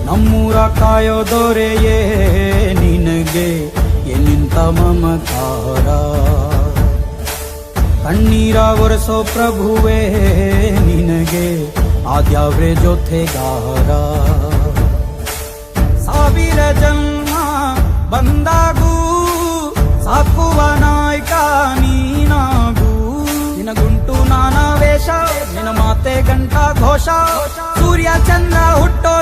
ನಮ್ಮೂರ ಕಾಯೋ ದೊರೆಯೇ ನಿನಗೆ ಎನ್ನಿಂತ ಮಮಕಾರ, ಕಣ್ಣೀರ ಒರೆಸೋ ಪ್ರಭುವೇ ನಿನಗೆ ಆದ್ಯಾವ್ರೆ ಜೊತೆಗಾರ. ಸಾವಿರ ಜನ್ಮ ಬಂದಾಗೂ ಸಾಕುವ ನಾಯಕ ನೀನಾಗೂ, ನಿನಗುಂಟು ನಾನಾ ವೇಷ, ನಿನ್ನ ಮಾತೆ ಗಂಟ ಘೋಷ, ಸೂರ್ಯ ಚಂದ್ರ ಹುಟ್ಟೋ